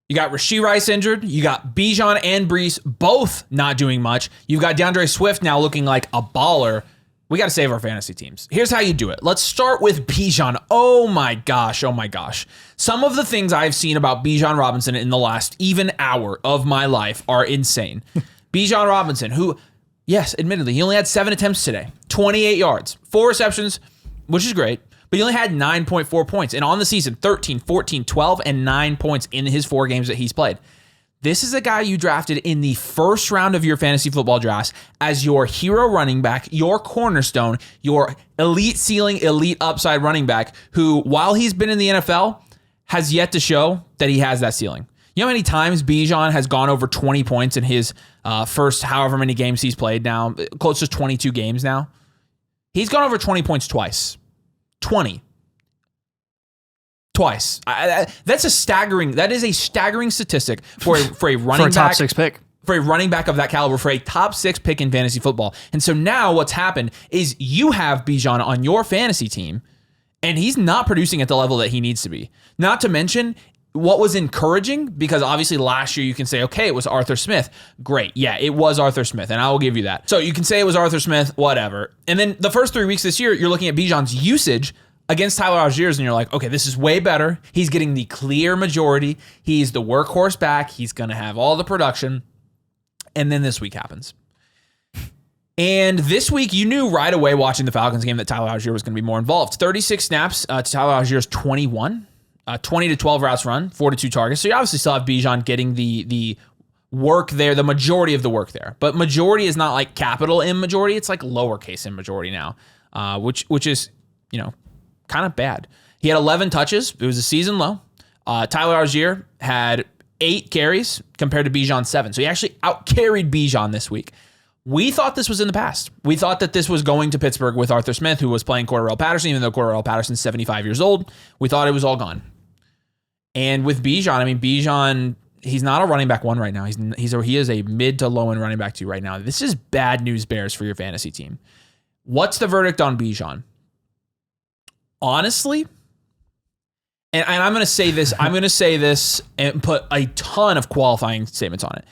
You got Rashee Rice injured. You got Bijan and Breece both not doing much. You've got DeAndre Swift now looking like a baller. We got to save our fantasy teams. Here's how you do it. Let's start with Bijan. Oh my gosh. Some of the things I've seen about Bijan Robinson in the last even hour of my life are insane. Bijan Robinson, who, yes, admittedly, he only had 7 attempts today, 28 yards, 4 receptions, which is great. But he only had 9.4 points. And on the season, 13, 14, 12, and 9 points in his 4 games that he's played. This is a guy you drafted in the first round of your fantasy football drafts as your hero running back, your cornerstone, your elite ceiling, elite upside running back, who, while he's been in the NFL, has yet to show that he has that ceiling. You know how many times Bijan has gone over 20 points in his first however many games he's played now, close to 22 games now? He's gone over 20 points twice. 20. Twice. That is a staggering statistic for a running for a top back, 6 pick. For a running back of that caliber, for a top 6 pick in fantasy football. And so now what's happened is you have Bijan on your fantasy team, and he's not producing at the level that he needs to be. Not to mention, what was encouraging, because obviously last year you can say, okay, it was Arthur Smith. Great. Yeah, it was Arthur Smith, and I will give you that. So you can say it was Arthur Smith, whatever. And then the first 3 weeks this year, you're looking at Bijan's usage against Tyler Algiers, and you're like, okay, this is way better. He's getting the clear majority. He's the workhorse back. He's going to have all the production. And then this week happens. And this week, you knew right away watching the Falcons game that Tyler Algier was going to be more involved. 36 snaps to Tyler Algier's 21. 20 to 12 routes run, 4 to 2 targets. So you obviously still have Bijan getting the work there, the majority of the work there. But majority is not like capital M majority. It's like lowercase M majority now, which is, kind of bad. He had 11 touches. It was a season low. Tyler Algier had 8 carries compared to Bijan's 7. So he actually out-carried Bijan this week. We thought this was in the past. We thought that this was going to Pittsburgh with Arthur Smith, who was playing Cordarrelle Patterson, even though Cordarrelle Patterson's 75 years old. We thought it was all gone. And with Bijan, Bijan, he's not a running back 1 right now. He is a mid to low end running back 2 right now. This is bad news bears for your fantasy team. What's the verdict on Bijan? Honestly, and I'm going to say this, and put a ton of qualifying statements on it.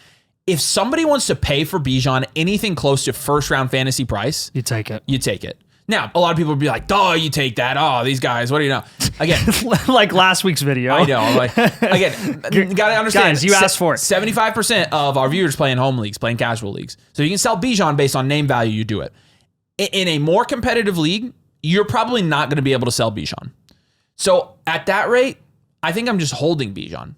If somebody wants to pay for Bijan anything close to first round fantasy price, you take it. You take it. Now, a lot of people would be like, duh, you take that. Oh, these guys, what do you know? Again. Like last week's video. I know. Again, got to understand. Guys, you asked for it. 75% of our viewers play in home leagues, playing casual leagues. So you can sell Bijan based on name value, you do it. In a more competitive league, you're probably not going to be able to sell Bijan. So at that rate, I think I'm just holding Bijan.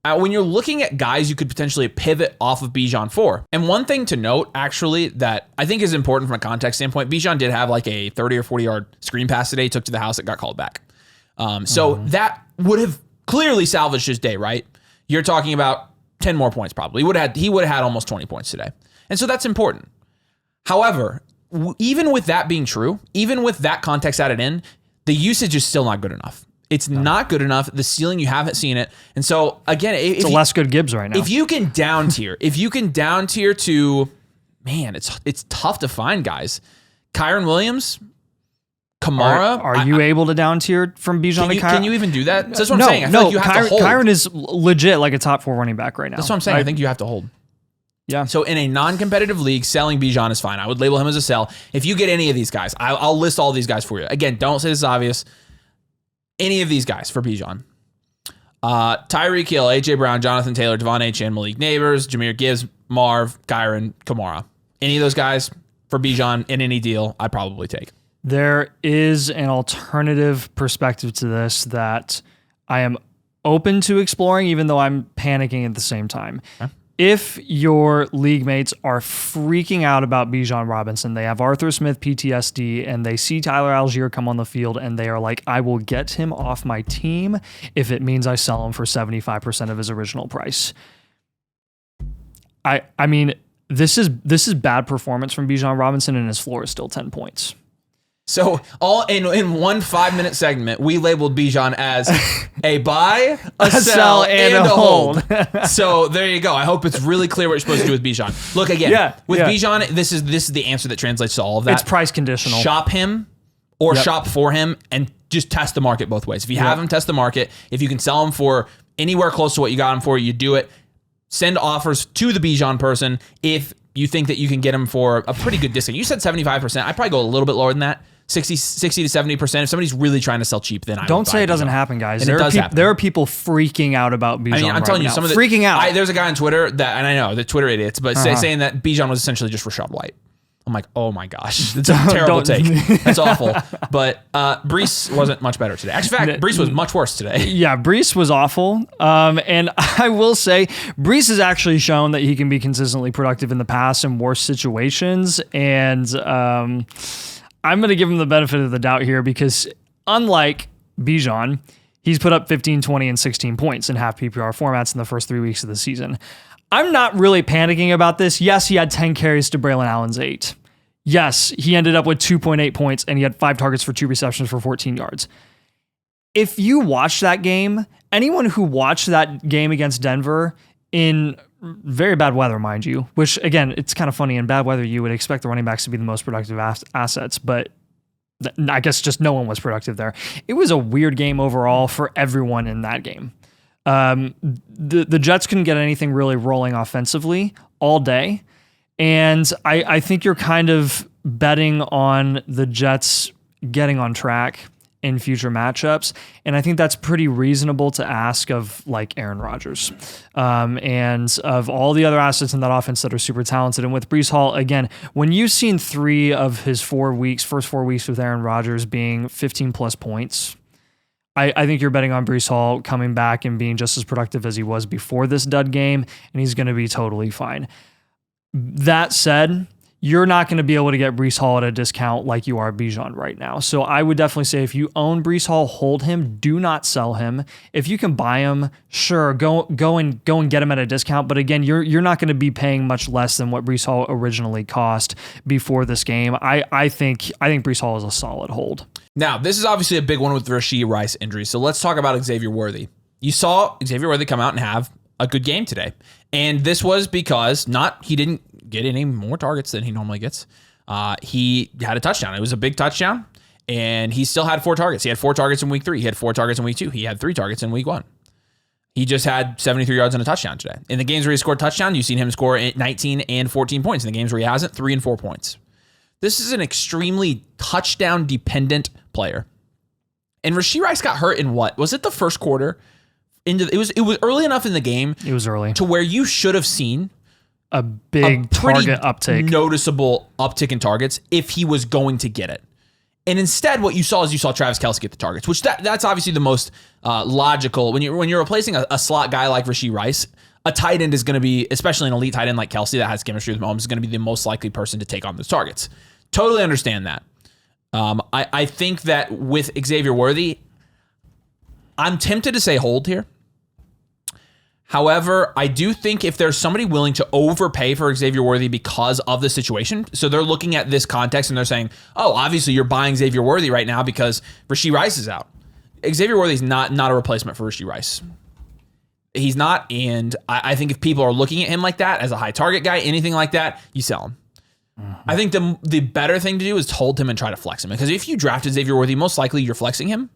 When you're looking at guys you could potentially pivot off of Bijan for. And one thing to note, actually, that I think is important from a context standpoint, Bijan did have like a 30 or 40 yard screen pass today, took to the house, it got called back. So that would have clearly salvaged his day, right? You're talking about 10 more points probably. He would have had almost 20 points today. And so that's important. However, even with that being true, even with that context added in, the usage is still not good enough. It's not good enough. The ceiling, you haven't seen it. And so, again, it's a less good Gibbs right now. If you can down tier, to, man, it's tough to find guys. Kyron Williams, Kamara. Are you able to down tier from Bijan to Kyron? Can you even do that? That's what I'm saying. I feel like you have to hold. Kyron is legit like a top 4 running back right now. That's what I'm saying. I think you have to hold. Yeah. So in a non-competitive league, selling Bijan is fine. I would label him as a sell. If you get any of these guys, I'll list all these guys for you. Again, don't say this is obvious. Any of these guys for Bijan. Tyreek Hill, A.J. Brown, Jonathan Taylor, Devon Achane, Malik Neighbors, Jahmyr Gibbs, Marv, Kyron, Kamara. Any of those guys for Bijan in any deal, I'd probably take. There is an alternative perspective to this that I am open to exploring, even though I'm panicking at the same time. Okay. If your league mates are freaking out about Bijan Robinson, they have Arthur Smith PTSD, and they see Tyler Algier come on the field, and they are like, I will get him off my team if it means I sell him for 75% of his original price. I mean, this is bad performance from Bijan Robinson, and his floor is still 10 points. So all in one 5-minute segment, we labeled Bijan as a buy, a sell, and a hold. So there you go. I hope it's really clear what you're supposed to do with Bijan. Look again, Bijan, this is the answer that translates to all of that. It's price conditional. Shop him or shop for him, and just test the market both ways. If you have him, test the market. If you can sell him for anywhere close to what you got him for, you do it. Send offers to the Bijan person if you think that you can get him for a pretty good discount. You said 75%. I'd probably go a little bit lower than that. 60 to 70%. If somebody's really trying to sell cheap, then I don't say it doesn't happen, guys. And There are people freaking out about Bijan. I'm telling you, some of the freaking out. There's a guy on Twitter that, and I know the Twitter idiots, but saying that Bijan was essentially just Rachaad White. I'm like, oh my gosh, it's a terrible take. That's awful. But Breece wasn't much better today. Actually, in fact, Breece was much worse today. Yeah, Breece was awful. And I will say, Breece has actually shown that he can be consistently productive in the past in worse situations. And I'm going to give him the benefit of the doubt here because unlike Bijan, he's put up 15, 20, and 16 points in half PPR formats in the first 3 weeks of the season. I'm not really panicking about this. Yes, he had 10 carries to Braylon Allen's 8. Yes, he ended up with 2.8 points and he had 5 targets for 2 receptions for 14 yards. If you watch that game, anyone who watched that game against Denver in very bad weather, mind you, which again, it's kind of funny, in bad weather, you would expect the running backs to be the most productive assets, but I guess just no one was productive there. It was a weird game overall for everyone in that game. The Jets couldn't get anything really rolling offensively all day. And I think you're kind of betting on the Jets getting on track in future matchups. And I think that's pretty reasonable to ask of like Aaron Rodgers, and of all the other assets in that offense that are super talented. And with Breece Hall, again, when you've seen 3 of his first 4 weeks with Aaron Rodgers being 15 plus points, I think you're betting on Breece Hall coming back and being just as productive as he was before this dud game, and he's going to be totally fine. That said, you're not going to be able to get Breece Hall at a discount like you are Bijan right now. So I would definitely say if you own Breece Hall, hold him. Do not sell him. If you can buy him, sure, go and get him at a discount. But again, you're not going to be paying much less than what Breece Hall originally cost before this game. I think Breece Hall is a solid hold. Now, this is obviously a big one with the Rashee Rice injury. So let's talk about Xavier Worthy. You saw Xavier Worthy come out and have a good game today. And this was because he didn't get any more targets than he normally gets. He had a touchdown. It was a big touchdown. And he still had 4 targets. He had 4 targets in week 3. He had 4 targets in week 2. He had 3 targets in week 1. He just had 73 yards and a touchdown today. In the games where he scored a touchdown, you've seen him score 19 and 14 points. In the games where he hasn't, 3 and 4 points. This is an extremely touchdown-dependent player. And Rashee Rice got hurt in what? Was it the first quarter? It was early enough in the game. It was early. To where you should have seen a big target uptake. Noticeable uptick in targets if he was going to get it. And instead, what you saw Travis Kelce get the targets, which that's obviously the most logical. When you're replacing a slot guy like Rashee Rice, a tight end is going to be, especially an elite tight end like Kelce that has chemistry with Mahomes, is going to be the most likely person to take on those targets. Totally understand that. I think that with Xavier Worthy, I'm tempted to say hold here. However, I do think if there's somebody willing to overpay for Xavier Worthy because of the situation, so they're looking at this context and they're saying, oh, obviously you're buying Xavier Worthy right now because Rashee Rice is out. Xavier Worthy is not a replacement for Rashee Rice. He's not, and I think if people are looking at him like that, as a high target guy, anything like that, you sell him. Mm-hmm. I think the better thing to do is to hold him and try to flex him. Because if you drafted Xavier Worthy, most likely you're flexing him.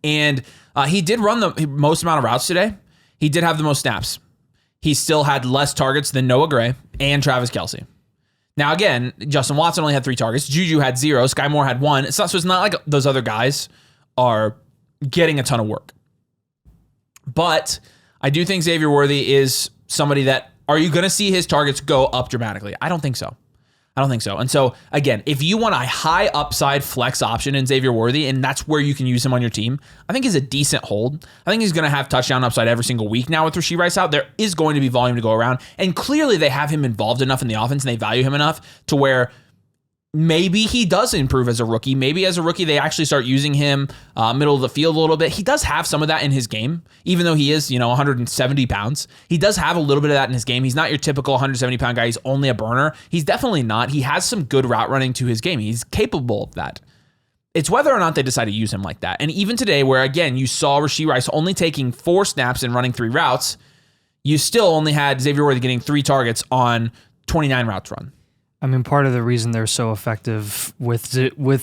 And he did run the most amount of routes today. He did have the most snaps. He still had less targets than Noah Gray and Travis Kelce. Now, again, Justin Watson only had 3 targets. Juju had 0. Sky Moore had 1. So it's not like those other guys are getting a ton of work. But I do think Xavier Worthy is somebody that, are you going to see his targets go up dramatically? I don't think so. And so, again, if you want a high upside flex option in Xavier Worthy, and that's where you can use him on your team, I think he's a decent hold. I think he's going to have touchdown upside every single week now with Rashee Rice out. There is going to be volume to go around. And clearly they have him involved enough in the offense and they value him enough to where maybe he does improve as a rookie. Maybe as a rookie, they actually start using him middle of the field a little bit. He does have some of that in his game, even though he is, 170 pounds. He does have a little bit of that in his game. He's not your typical 170-pound guy. He's only a burner. He's definitely not. He has some good route running to his game. He's capable of that. It's whether or not they decide to use him like that. And even today, where, again, you saw Rashee Rice only taking 4 snaps and running 3 routes, you still only had Xavier Worthy getting 3 targets on 29 routes run. I mean, part of the reason they're so effective with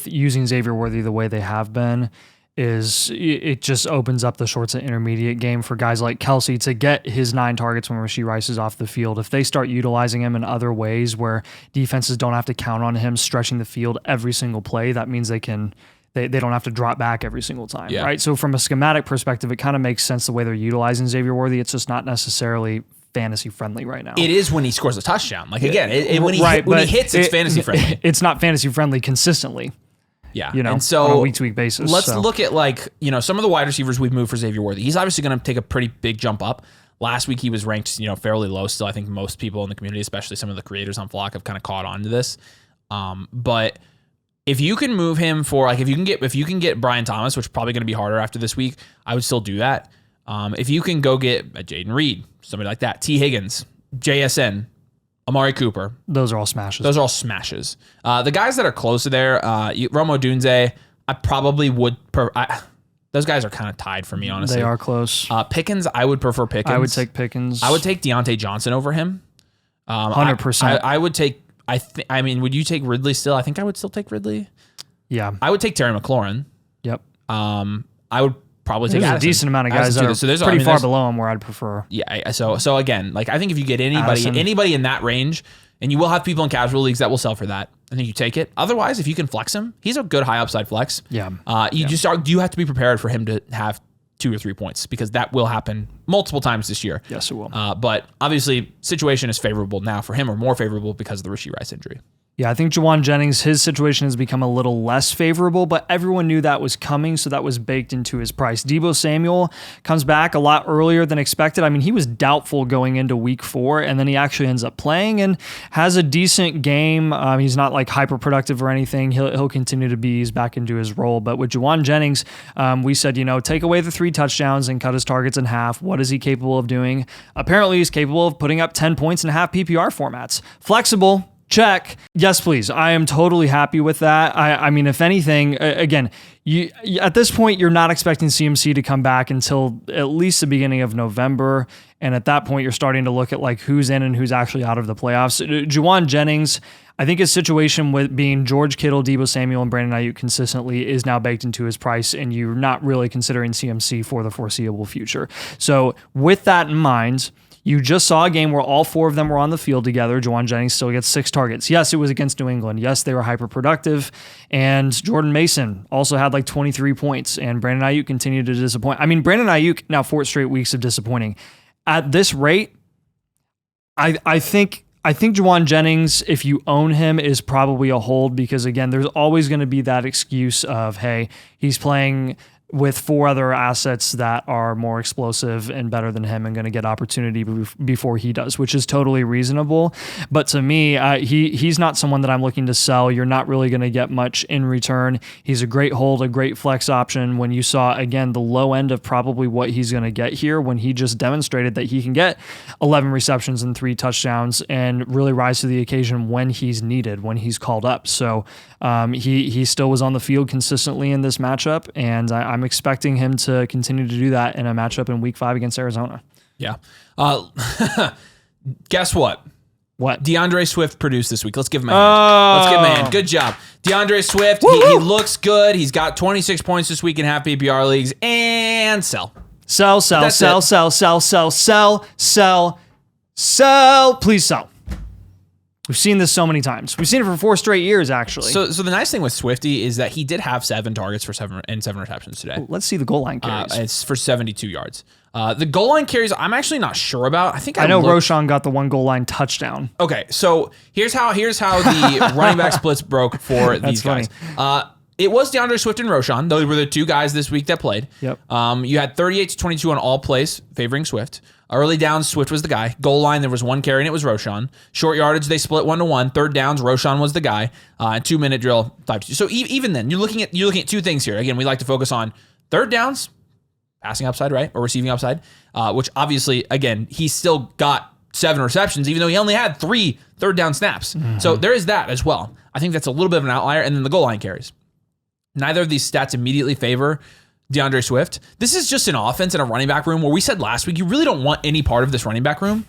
using Xavier Worthy the way they have been is it just opens up the shorts and intermediate game for guys like Kelsey to get his 9 targets when Rashee Rice is off the field. If they start utilizing him in other ways where defenses don't have to count on him stretching the field every single play, that means they don't have to drop back every single time, right? So from a schematic perspective, it kind of makes sense the way they're utilizing Xavier Worthy. It's just not necessarily fantasy friendly right now. It is when he scores a touchdown. Like again, when he hits, it's fantasy friendly. It's not fantasy friendly consistently. Yeah. And so on a week-to-week basis. Let's look at some of the wide receivers we've moved for Xavier Worthy. He's obviously going to take a pretty big jump up. Last week he was ranked, fairly low still. I think most people in the community, especially some of the creators on Flock, have kind of caught on to this. But if you can move him for if you can get Brian Thomas, which is probably going to be harder after this week, I would still do that. If you can go get Jaden Reed, somebody like that, T. Higgins, JSN, Amari Cooper. Those are all smashes. The guys that are close to there, Rome Odunze, I probably would. Those guys are kind of tied for me, honestly. They are close. Pickens, I would prefer Pickens. I would take Pickens. I would take Deontay Johnson over him. 100%. I would take. Would you take Ridley still? I think I would still take Ridley. Yeah. I would take Terry McLaurin. Yep. I would probably take There's a decent amount of guys that are pretty far below him where I'd prefer. Yeah. So again, I think if you get anybody in that range, and you will have people in casual leagues that will sell for that, I think you take it. Otherwise, if you can flex him, he's a good high upside flex. Yeah. You have to be prepared for him to have 2 or 3 points because that will happen multiple times this year. Yes, it will. But obviously, situation is favorable now for him, or more favorable because of the Rashee Rice injury. Yeah, I think Jauan Jennings, his situation has become a little less favorable, but everyone knew that was coming, so that was baked into his price. Deebo Samuel comes back a lot earlier than expected. I mean, he was doubtful going into week 4, and then he actually ends up playing and has a decent game. He's not hyper productive or anything. He'll continue to be eased back into his role. But with Jauan Jennings, we said, take away the 3 touchdowns and cut his targets in half. What is he capable of doing? Apparently, he's capable of putting up 10 points in half PPR formats. Flexible. Check. Yes, please. I am totally happy with that. I mean, if anything, again, you at this point, you're not expecting CMC to come back until at least the beginning of November. And at that point, you're starting to look at who's in and who's actually out of the playoffs. Jauan Jennings, I think his situation with being George Kittle, Deebo Samuel, and Brandon Ayuk consistently is now baked into his price, and you're not really considering CMC for the foreseeable future. So with that in mind, you just saw a game where all 4 of them were on the field together. Jauan Jennings still gets 6 targets. Yes, it was against New England. Yes, they were hyper-productive. And Jordan Mason also had 23 points, and Brandon Ayuk continued to disappoint. I mean, Brandon Ayuk, now 4 straight weeks of disappointing. At this rate, I think Jauan Jennings, if you own him, is probably a hold because, again, there's always going to be that excuse of, hey, he's playing with 4 other assets that are more explosive and better than him and going to get opportunity before he does, which is totally reasonable. But to me, he's not someone that I'm looking to sell. You're not really going to get much in return. He's a great hold, a great flex option when you saw, again, the low end of probably what he's going to get here when he just demonstrated that he can get 11 receptions and 3 touchdowns and really rise to the occasion when he's needed, when he's called up. So he still was on the field consistently in this matchup, and I'm expecting him to continue to do that in a matchup in Week 5 against Arizona. Yeah. Guess what? What? DeAndre Swift produced this week. Let's give him a hand. Let's give him a hand. Good job. DeAndre Swift, he looks good. He's got 26 points this week in half PPR leagues. And sell. Sell. Please sell. We've seen this so many times. We've seen it for 4 straight years, actually. So the nice thing with Swifty is that he did have 7 targets for 7 receptions today. Let's see the goal line carries. It's for 72 yards. The goal line carries, I'm actually not sure about. I know Roschon got the 1 goal line touchdown. Okay, so here's how the running back splits broke for these guys. It was DeAndre Swift and Roschon. Those were the 2 guys this week that played. Yep. You had 38 to 22 on all plays favoring Swift. Early downs, Swift was the guy. Goal line, there was 1 carry, and it was Roschon. Short yardage, they split 1-1. Third downs, Roschon was the guy. 2-minute drill, 5-2. So even then, you're looking at 2 things here. Again, we like to focus on third downs, passing upside, right, or receiving upside, which obviously, again, he still got 7 receptions, even though he only had 3 third down snaps. Mm-hmm. So there is that as well. I think that's a little bit of an outlier. And then the goal line carries. Neither of these stats immediately favor DeAndre Swift. This is just an offense in a running back room where we said last week, you really don't want any part of this running back room.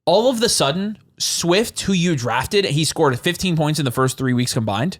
All of the sudden, Swift, who you drafted, he scored 15 points in the first 3 weeks combined.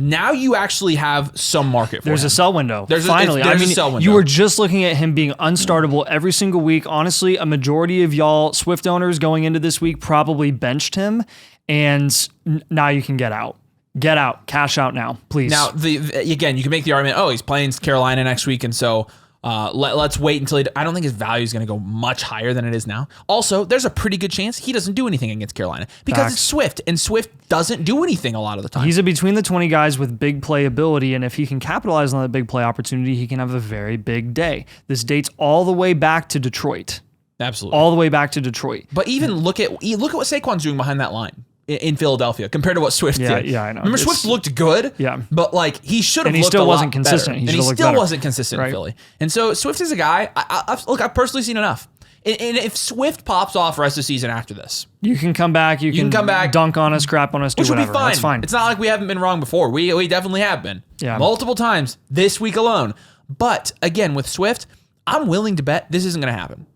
Now you actually have some market for There's him. a sell window. There's Finally. a sell window. You were just looking at him being unstartable every single week. Honestly, a majority of y'all Swift owners going into this week probably benched him, and now you can get out. Get out. Cash out now, please. Now, again, you can make the argument, he's playing Carolina next week, and so let's wait until I don't think his value is going to go much higher than it is now. Also, there's a pretty good chance he doesn't do anything against Carolina because it's Swift, and Swift doesn't do anything a lot of the time. He's a between the 20 guys with big play ability, and if he can capitalize on that big play opportunity, he can have a very big day. This dates all the way back to Detroit. Absolutely. All the way back to Detroit. But even look at what Saquon's doing behind that line in Philadelphia compared to what Swift did. Yeah, I know. Remember, Swift looked good, but like he should have looked a lot better. And he still wasn't consistent in Philly. And so Swift is a guy, I've personally seen enough. And if Swift pops off the rest of the season after this, you can come back. You can come back, dunk on us, crap on us, do which whatever. Will be fine. That's fine. It's not like we haven't been wrong before. We definitely have been. Yeah. Multiple times this week alone. But again, with Swift, I'm willing to bet this isn't going to happen.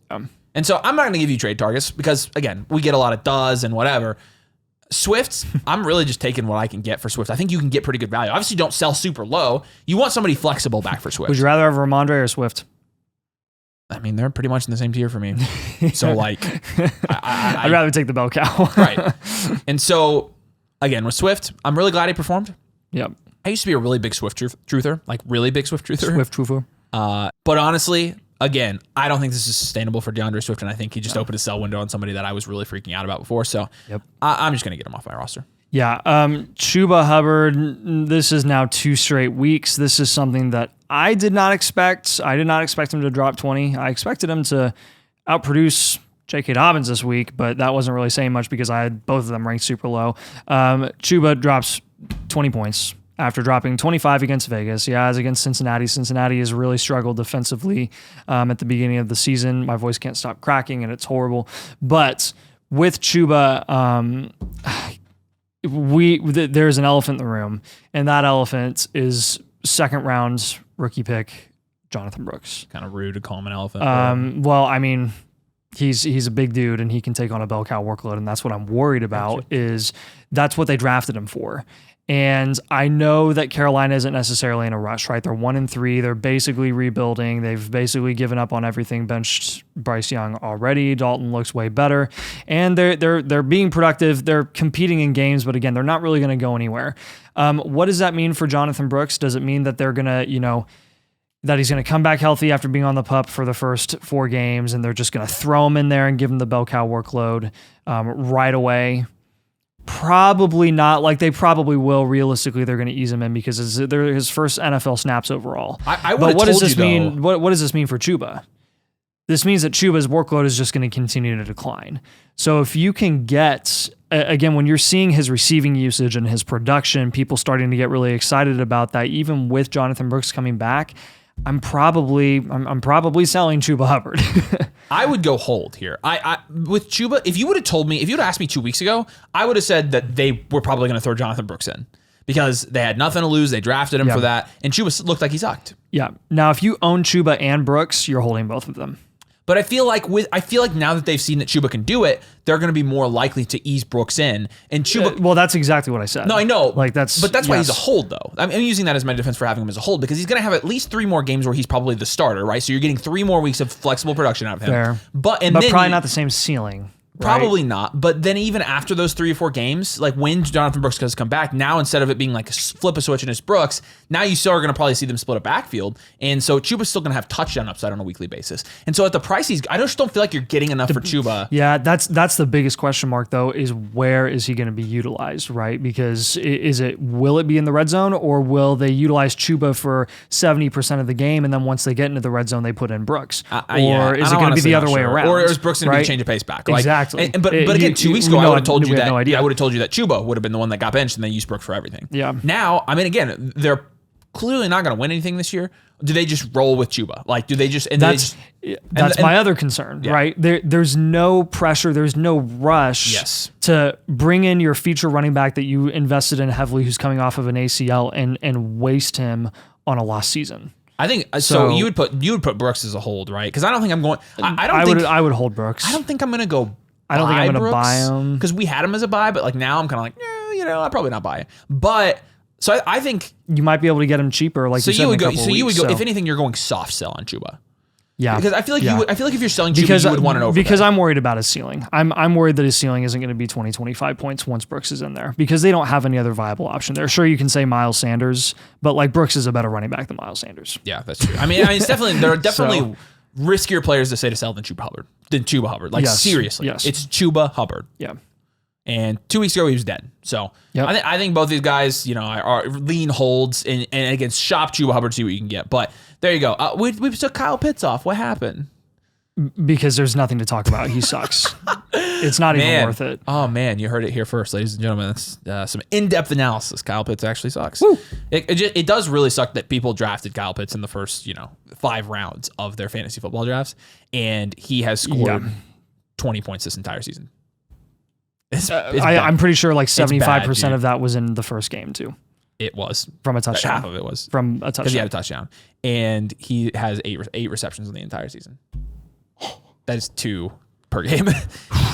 And so I'm not going to give you trade targets because, again, we get a lot of does and whatever. Swift, I'm really just taking what I can get for Swift. I think you can get pretty good value. Obviously, don't sell super low. You want somebody flexible back for Swift. Would you rather have Ramondre or Swift? I mean, they're pretty much in the same tier for me. So, like, I'd rather take the bell cow. Right. And so, again, with Swift, I'm really glad he performed. Yep. I used to be a really big Swift truther, like really big Swift truther. Swift truther. But honestly, again, I don't think this is sustainable for DeAndre Swift, and I think he just opened a sell window on somebody that I was really freaking out about before. So I'm just going to get him off my roster. Yeah. Chuba Hubbard, this is now 2 straight weeks. This is something that I did not expect. I did not expect him to drop 20. I expected him to outproduce J.K. Dobbins this week, but that wasn't really saying much because I had both of them ranked super low. Chuba drops 20 points after dropping 25 against Vegas. Yeah, as against Cincinnati. Cincinnati has really struggled defensively at the beginning of the season. My voice can't stop cracking, and it's horrible. But with Chuba, there's an elephant in the room, and that elephant is second-round rookie pick Jonathan Brooks. Kind of rude to call him an elephant. Well, I mean, he's a big dude, and he can take on a bell cow workload, and that's what I'm worried about. Is that's what they drafted him for. And I know that Carolina isn't necessarily in a rush, right? They're 1-3. They're basically rebuilding. They've basically given up on everything. Benched Bryce Young already. Dalton looks way better, and they're being productive. They're competing in games, but again, they're not really going to go anywhere. What does that mean for Jonathan Brooks? Does it mean that they're gonna, that he's going to come back healthy after being on the PUP for the first 4 games, and they're just going to throw him in there and give him the bell cow workload right away? Probably not. Like, they probably will. Realistically, they're going to ease him in because they're his first NFL snaps overall. But what does this mean? What does this mean for Chuba? This means that Chuba's workload is just going to continue to decline. So if you can get, again, when you're seeing his receiving usage and his production, people starting to get really excited about that, even with Jonathan Brooks coming back, I'm probably selling Chuba Hubbard. I would go hold here. I with Chuba, if you would have asked me 2 weeks ago, I would have said that they were probably going to throw Jonathan Brooks in because they had nothing to lose. They drafted him for that, and Chuba looked like he sucked. Yeah. Now, if you own Chuba and Brooks, you're holding both of them. But I feel like now that they've seen that Chuba can do it, they're going to be more likely to ease Brooks in. And Chuba, well, that's exactly what I said. No, I know. But that's why he's a hold, though. I'm using that as my defense for having him as a hold because he's going to have at least 3 more games where he's probably the starter, right? So you're getting 3 more weeks of flexible production out of him. Fair. But probably not the same ceiling. Probably not. But then even after those 3 or 4 games, like when Jonathan Brooks does come back, now instead of it being like flip a switch and it's Brooks, now you still are going to probably see them split a backfield. And so Chuba's still going to have touchdown upside on a weekly basis. And so at the price I just don't feel like you're getting enough for Chuba. Yeah, that's the biggest question mark, though, is where is he going to be utilized, right? Because will it be in the red zone, or will they utilize Chuba for 70% of the game, and then once they get into the red zone, they put in Brooks? Or is it going to be the other way around? Or is Brooks going to be change of pace back? Exactly. But again, 2 weeks ago, I would have told you that. I would have told you that Chuba would have been the one that got benched, and they used Brooks for everything. Yeah. Now, I mean, again, they're clearly not going to win anything this year. Do they just roll with Chuba? Like, do they just? That's my other concern, right? There's no pressure. There's no rush to bring in your feature running back that you invested in heavily, who's coming off of an ACL, and waste him on a lost season. I think so. You would put Brooks as a hold, right? Because I don't think I'm going. I would hold Brooks. I don't think I'm going to go. I don't think I'm going to buy him because we had him as a buy, but like now I'm kind of like, I'll probably not buy it. But So I think you might be able to get him cheaper. Like you said, you would go. If anything, you're going soft sell on Chuba. Yeah, because I feel like I feel like if you're selling Chuba, you would want an over. Because I'm worried about his ceiling. I'm worried that his ceiling isn't going to be 20, 25 points once Brooks is in there because they don't have any other viable option there. Sure, you can say Miles Sanders, but like Brooks is a better running back than Miles Sanders. Yeah, that's true. I mean, it's definitely there are definitely riskier players to say to sell than Chuba Hubbard. Like seriously, it's Chuba Hubbard. Yeah. And 2 weeks ago, he was dead. So I think both these guys, are lean holds and against shop Chuba Hubbard, see what you can get. But there you go. We took Kyle Pitts off. What happened? Because there's nothing to talk about. He sucks. It's not even worth it. Oh, man. You heard it here first, ladies and gentlemen. That's some in-depth analysis. Kyle Pitts actually sucks. It does really suck that people drafted Kyle Pitts in the first, 5 rounds of their fantasy football drafts. And he has scored 20 points this entire season. I'm pretty sure like 75% of that was in the first game too. It was from a touchdown. Half of it was from a touchdown. Because he had a touchdown, and he has eight receptions in the entire season. That is 2 per game.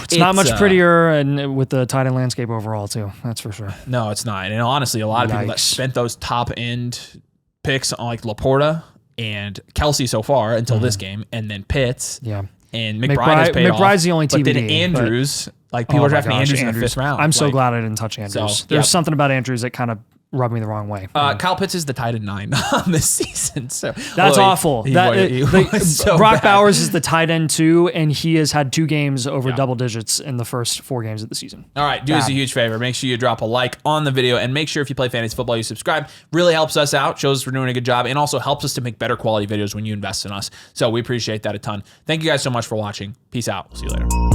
It's not much prettier, and with the tight end landscape overall too. That's for sure. No, it's not. And honestly, a lot of people that spent those top end picks on like Laporta and Kelsey so far until this game, and then Pitts. Yeah. And McBride has paid off. McBride's the only TBD. But then Andrews, people are drafting Andrews in the 5th round. I'm so glad I didn't touch Andrews. There's something about Andrews that kind of rubbed me the wrong way. Kyle Pitts is the tight end 9 on this season. So that's awful. Brock bad. Bowers is the tight end 2, and he has had 2 games over double digits in the first 4 games of the season. All right, do us a huge favor. Make sure you drop a like on the video, and make sure if you play fantasy football, you subscribe. Really helps us out, shows us we're doing a good job, and also helps us to make better quality videos when you invest in us. So we appreciate that a ton. Thank you guys so much for watching. Peace out. We'll see you later.